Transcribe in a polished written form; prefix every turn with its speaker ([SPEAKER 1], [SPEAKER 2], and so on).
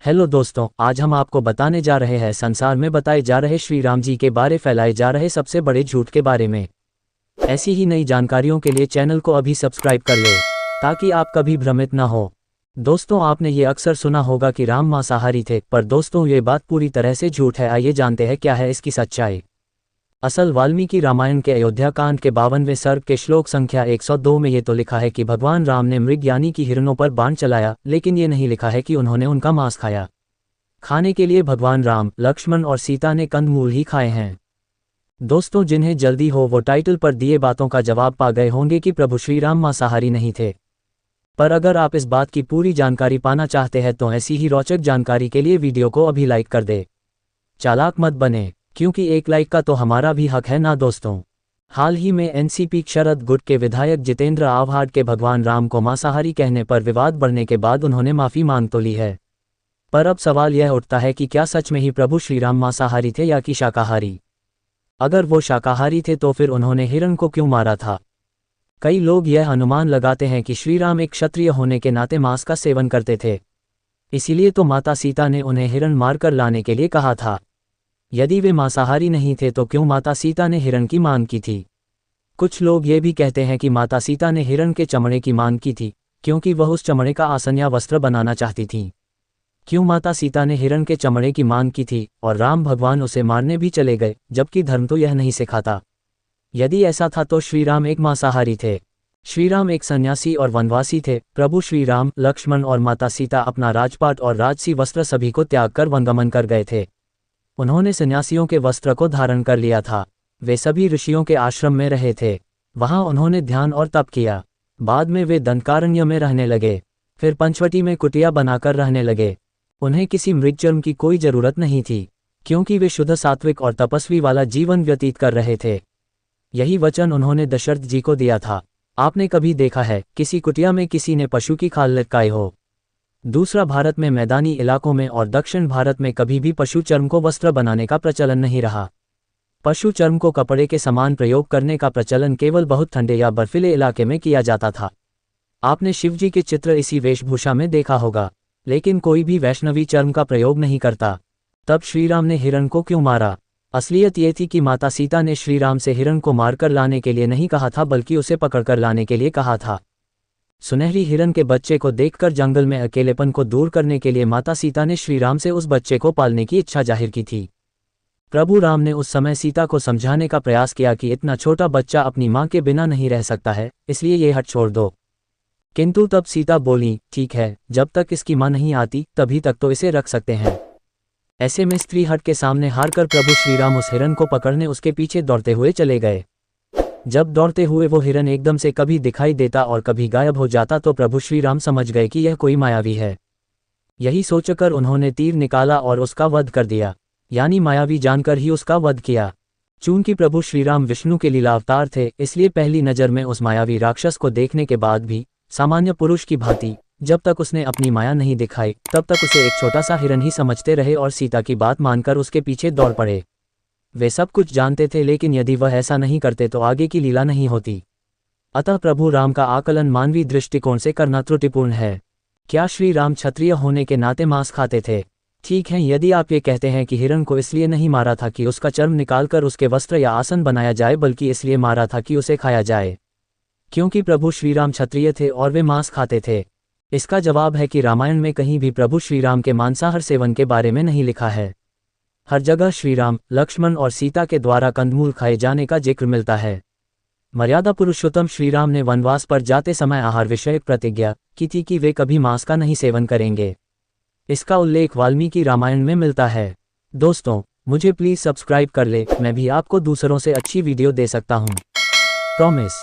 [SPEAKER 1] Hello दोस्तों, आज हम आपको बताने जा रहे हैं संसार में बताए जा रहे श्री राम जी के बारे फैलाए जा रहे सबसे बड़े झूठ के बारे में। ऐसी ही नई जानकारियों के लिए चैनल को अभी सब्सक्राइब कर ले ताकि आप कभी भ्रमित ना हो। दोस्तों, आपने ये अक्सर सुना होगा कि राम मांसाहारी थे, पर दोस्तों ये बात पूरी तरह से झूठ है। आइए जानते हैं क्या है इसकी सच्चाई। असल वाल्मीकि रामायण के अयोध्या कांड के 52वें सर्ग के श्लोक संख्या 102 में ये तो लिखा है कि भगवान राम ने मृग यानी कि हिरणों पर बाण चलाया, लेकिन ये नहीं लिखा है कि उन्होंने उनका मांस खाया। खाने के लिए भगवान राम, लक्ष्मण और सीता ने कंदमूल ही खाए हैं। दोस्तों, जिन्हें जल्दी हो वो टाइटल पर दिए बातों का जवाब पा गए होंगे कि प्रभु श्री राम मांसाहारी नहीं थे। पर अगर आप इस बात की पूरी जानकारी पाना चाहते हैं तो ऐसी ही रोचक जानकारी के लिए वीडियो को अभी लाइक कर दे। चालाक मत बने, क्योंकि एक लाइक का तो हमारा भी हक है ना दोस्तों। हाल ही में एनसीपी शरद गुट के विधायक जितेंद्र आव्हाड के भगवान राम को मांसाहारी कहने पर विवाद बढ़ने के बाद उन्होंने माफी मांग तो ली है। पर अब सवाल यह उठता है कि क्या सच में ही प्रभु श्रीराम मांसाहारी थे या कि शाकाहारी। अगर वो शाकाहारी थे तो फिर उन्होंने हिरण को क्यों मारा था। कई लोग यह अनुमान लगाते हैं कि श्रीराम एक क्षत्रिय होने के नाते मांस का सेवन करते थे, इसीलिए तो माता सीता ने उन्हें हिरण मारकर लाने के लिए कहा था। यदि वे मांसाहारी नहीं थे तो क्यों माता सीता ने हिरण की मांग की थी। कुछ लोग ये भी कहते हैं कि माता सीता ने हिरण के चमड़े की मांग की थी क्योंकि वह उस चमड़े का आसन या वस्त्र बनाना चाहती थीं। क्यों माता सीता ने हिरण के चमड़े की मांग की थी और राम भगवान उसे मारने भी चले गए, जबकि धर्म तो यह नहीं सिखाता। यदि ऐसा था तो श्रीराम एक मांसाहारी थे। श्रीराम एक सन्यासी और वनवासी थे। प्रभु श्रीराम, लक्ष्मण और माता सीता अपना राजपाट और राजसी वस्त्र सभी को त्याग कर वनगमन कर गए थे। उन्होंने सन्यासियों के वस्त्र को धारण कर लिया था। वे सभी ऋषियों के आश्रम में रहे थे। वहां उन्होंने ध्यान और तप किया। बाद में वे दंडकारण्य में रहने लगे, फिर पंचवटी में कुटिया बनाकर रहने लगे। उन्हें किसी मृगचर्म की कोई जरूरत नहीं थी, क्योंकि वे शुद्ध सात्विक और तपस्वी वाला जीवन व्यतीत कर रहे थे। यही वचन उन्होंने दशरथ जी को दिया था। आपने कभी देखा है किसी कुटिया में किसी ने पशु की खाल लटकाई हो। दूसरा, भारत में मैदानी इलाकों में और दक्षिण भारत में कभी भी पशु चर्म को वस्त्र बनाने का प्रचलन नहीं रहा। पशु चर्म को कपड़े के समान प्रयोग करने का प्रचलन केवल बहुत ठंडे या बर्फीले इलाके में किया जाता था। आपने शिवजी के चित्र इसी वेशभूषा में देखा होगा, लेकिन कोई भी वैष्णवी चर्म का प्रयोग नहीं करता। तब श्रीराम ने हिरण को क्यों मारा? असलियत ये थी कि माता सीता ने श्रीराम से हिरण को मारकर लाने के लिए नहीं कहा था, बल्कि उसे पकड़कर लाने के लिए कहा था। सुनहरी हिरण के बच्चे को देखकर जंगल में अकेलेपन को दूर करने के लिए माता सीता ने श्रीराम से उस बच्चे को पालने की इच्छा जाहिर की थी। प्रभु राम ने उस समय सीता को समझाने का प्रयास किया कि इतना छोटा बच्चा अपनी मां के बिना नहीं रह सकता है, इसलिए ये हट छोड़ दो। किंतु तब सीता बोली, ठीक है, जब तक इसकी मां नहीं आती तभी तक तो इसे रख सकते हैं। ऐसे में स्त्री हट के सामने हारकर प्रभु श्रीराम उस हिरण को पकड़ने उसके पीछे दौड़ते हुए चले गए। जब दौड़ते हुए वो हिरण एकदम से कभी दिखाई देता और कभी गायब हो जाता तो प्रभु श्रीराम समझ गए कि यह कोई मायावी है। यही सोचकर उन्होंने तीर निकाला और उसका वध कर दिया, यानी मायावी जानकर ही उसका वध किया। चूंकि प्रभु श्रीराम विष्णु के लीलावतार थे, इसलिए पहली नज़र में उस मायावी राक्षस को देखने के बाद भी सामान्य पुरुष की भांति जब तक उसने अपनी माया नहीं दिखाई तब तक उसे एक छोटा सा हिरण ही समझते रहे और सीता की बात मानकर उसके पीछे दौड़ पड़े। वे सब कुछ जानते थे, लेकिन यदि वह ऐसा नहीं करते तो आगे की लीला नहीं होती। अतः प्रभु राम का आकलन मानवीय दृष्टिकोण से करना त्रुटिपूर्ण है। क्या श्री राम क्षत्रिय होने के नाते मांस खाते थे? ठीक है, यदि आप ये कहते हैं कि हिरण को इसलिए नहीं मारा था कि उसका चर्म निकालकर उसके वस्त्र या आसन बनाया जाए, बल्कि इसलिए मारा था कि उसे खाया जाए क्योंकि प्रभु श्रीराम क्षत्रिय थे और वे मांस खाते थे, इसका जवाब है कि रामायण में कहीं भी प्रभु श्रीराम के मांसाहार सेवन के बारे में नहीं लिखा है। हर जगह श्रीराम, लक्ष्मण और सीता के द्वारा कंदमूल खाए जाने का जिक्र मिलता है। मर्यादा पुरुषोत्तम श्रीराम ने वनवास पर जाते समय आहार विषयक प्रतिज्ञा की थी कि वे कभी मांस का नहीं सेवन करेंगे। इसका उल्लेख वाल्मीकि रामायण में मिलता है। दोस्तों, मुझे प्लीज़ सब्सक्राइब कर ले, मैं भी आपको दूसरों से अच्छी वीडियो दे सकता हूँ। प्रॉमिस।